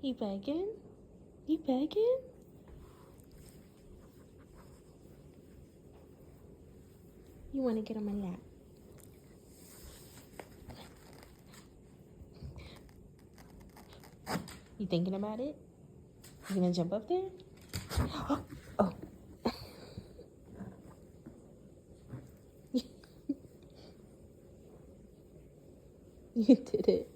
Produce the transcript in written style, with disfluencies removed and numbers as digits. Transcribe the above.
You begging? You begging? You want to get on my lap? You thinking about it? You gonna jump up there? Oh. You did it.